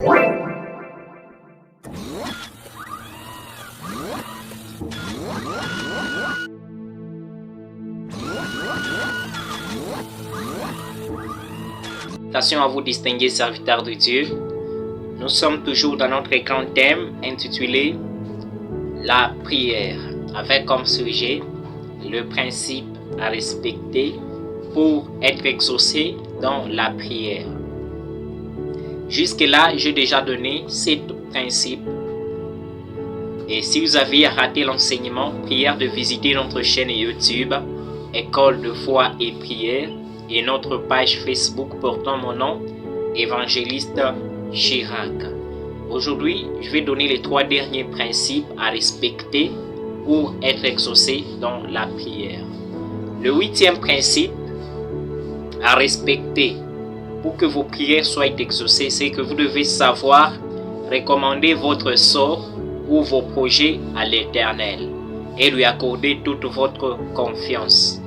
Salutations à vous, distingués serviteurs de Dieu. Nous sommes toujours dans notre grand thème intitulé La prière, avec comme sujet le principe à respecter pour être exaucé dans la prière. Jusque-là, j'ai déjà donné 7 principes. Et si vous avez raté l'enseignement, prière de visiter notre chaîne YouTube, École de foi et prière, et notre page Facebook portant mon nom, Évangéliste Chirac. Aujourd'hui, je vais donner les 3 derniers principes à respecter pour être exaucé dans la prière. Le 8e principe à respecter pour que vos prières soient exaucées, c'est que vous devez savoir recommander votre sort ou vos projets à l'Éternel et lui accorder toute votre confiance.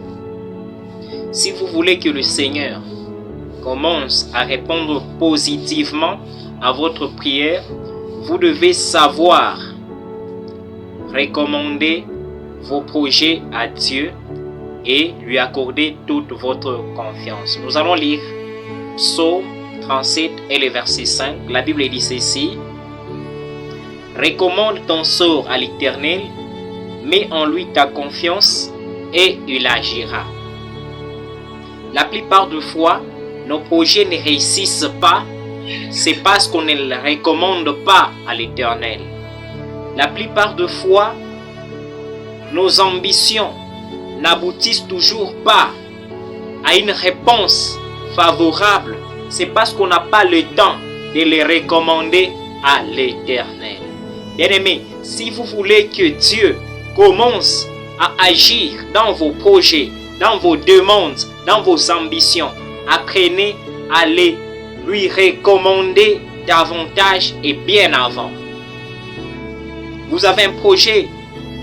Si vous voulez que le Seigneur commence à répondre positivement à votre prière, vous devez savoir recommander vos projets à Dieu et lui accorder toute votre confiance. Nous allons lire Psaume 37 et le verset 5. La Bible dit ceci: recommande ton sort à l'Éternel, mets en lui ta confiance et il agira. La plupart des fois, nos projets ne réussissent pas, c'est parce qu'on ne les recommande pas à l'Éternel. La plupart des fois, nos ambitions n'aboutissent toujours pas à une réponse favorable, c'est parce qu'on n'a pas le temps de les recommander à l'Éternel. Bien-aimés, si vous voulez que Dieu commence à agir dans vos projets, dans vos demandes, dans vos ambitions, apprenez à les lui recommander davantage et bien avant. Vous avez un projet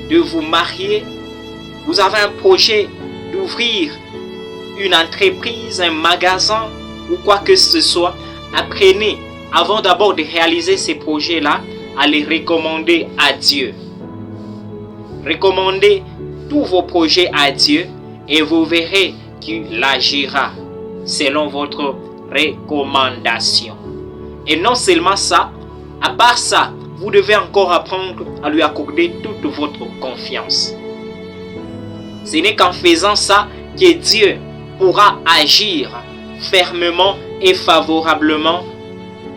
de vous marier, vous avez un projet d'ouvrir une entreprise, un magasin ou quoi que ce soit, apprenez avant d'abord de réaliser ces projets-là à les recommander à Dieu. Recommandez tous vos projets à Dieu et vous verrez qu'il agira selon votre recommandation. Et non seulement ça, à part ça, vous devez encore apprendre à lui accorder toute votre confiance. Ce n'est qu'en faisant ça que Dieu pourra agir fermement et favorablement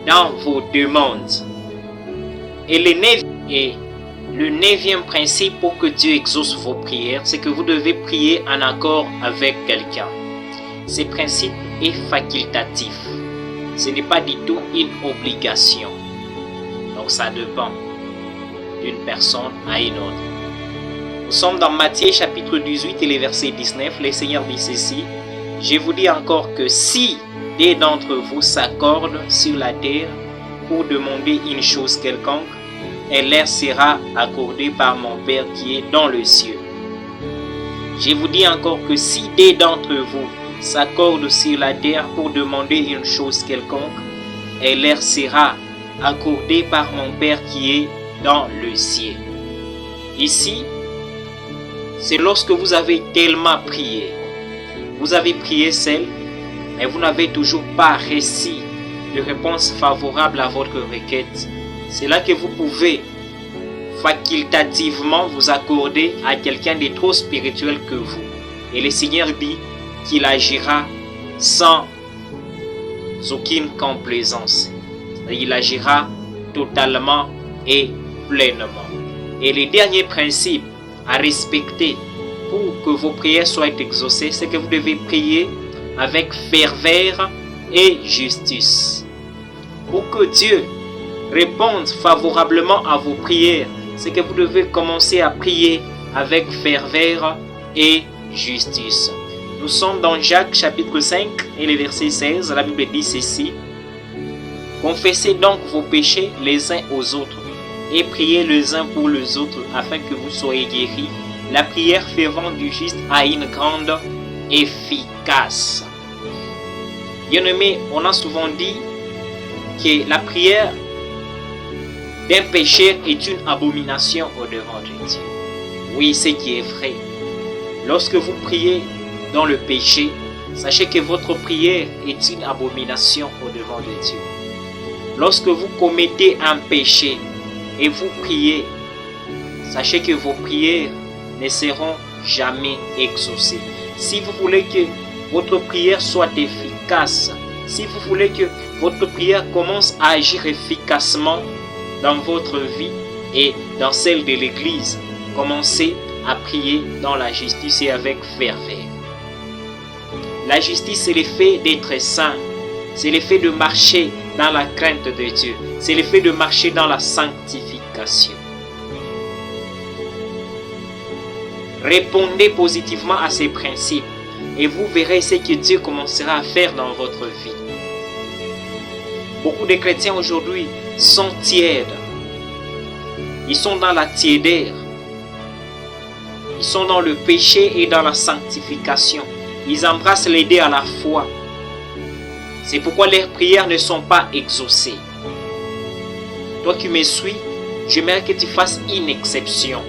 dans vos demandes. Et le 9e principe pour que Dieu exauce vos prières, c'est que vous devez prier en accord avec quelqu'un. Ce principe est facultatif. Ce n'est pas du tout une obligation. Donc ça dépend d'une personne à une autre. Nous sommes dans Matthieu chapitre 18 et le verset 19. Le Seigneur dit ceci: je vous dis encore que si deux d'entre vous s'accordent sur la terre pour demander une chose quelconque, elle leur sera accordée par mon Père qui est dans le ciel. Je vous dis encore que si deux d'entre vous s'accordent sur la terre pour demander une chose quelconque, elle leur sera accordée par mon Père qui est dans le ciel. Ici, c'est lorsque vous avez tellement prié. Vous avez prié seul, mais vous n'avez toujours pas reçu de réponse favorable à votre requête. C'est là que vous pouvez facultativement vous accorder à quelqu'un de trop spirituel que vous. Et le Seigneur dit qu'il agira sans aucune complaisance. Il agira totalement et pleinement. Et le dernier principe à respecter pour que vos prières soient exaucées, c'est que vous devez prier avec ferveur et justice. Pour que Dieu réponde favorablement à vos prières, c'est que vous devez commencer à prier avec ferveur et justice. Nous sommes dans Jacques chapitre 5 et le verset 16. La Bible dit ceci: confessez donc vos péchés les uns aux autres et priez les uns pour les autres afin que vous soyez guéris. La prière fervente du juste a une grande efficace. Bien-aimés, on a souvent dit que la prière d'un pécheur est une abomination au-devant de Dieu. Oui, ce qui est vrai. Lorsque vous priez dans le péché, sachez que votre prière est une abomination au-devant de Dieu. Lorsque vous commettez un péché et vous priez, sachez que vos prières ne seront jamais exaucées. Si vous voulez que votre prière soit efficace, si vous voulez que votre prière commence à agir efficacement dans votre vie et dans celle de l'Église, commencez à prier dans la justice et avec ferveur. La justice, c'est l'effet d'être saint. C'est l'effet de marcher dans la crainte de Dieu. C'est l'effet de marcher dans la sanctification. Répondez positivement à ces principes et vous verrez ce que Dieu commencera à faire dans votre vie. Beaucoup de chrétiens aujourd'hui sont tièdes. Ils sont dans la tiédeur. Ils sont dans le péché et dans la sanctification. Ils embrassent les deux à la fois. C'est pourquoi leurs prières ne sont pas exaucées. Toi qui me suis, j'aimerais que tu fasses une exception.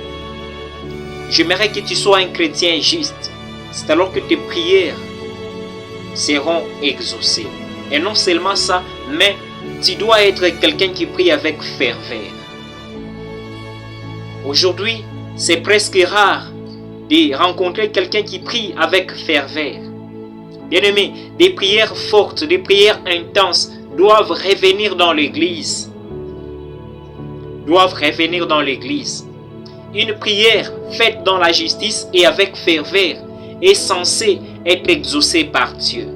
J'aimerais que tu sois un chrétien juste. C'est alors que tes prières seront exaucées. Et non seulement ça, mais tu dois être quelqu'un qui prie avec ferveur. Aujourd'hui, c'est presque rare de rencontrer quelqu'un qui prie avec ferveur. Bien-aimés, des prières fortes, des prières intenses doivent revenir dans l'Église. Doivent revenir dans l'Église. Une prière faite dans la justice et avec ferveur est censée être exaucée par Dieu.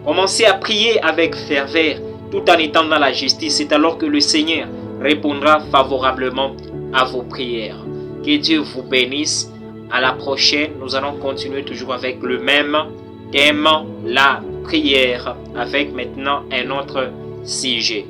Commencez à prier avec ferveur tout en étant dans la justice. C'est alors que le Seigneur répondra favorablement à vos prières. Que Dieu vous bénisse. À la prochaine, nous allons continuer toujours avec le même thème, la prière, avec maintenant un autre sujet.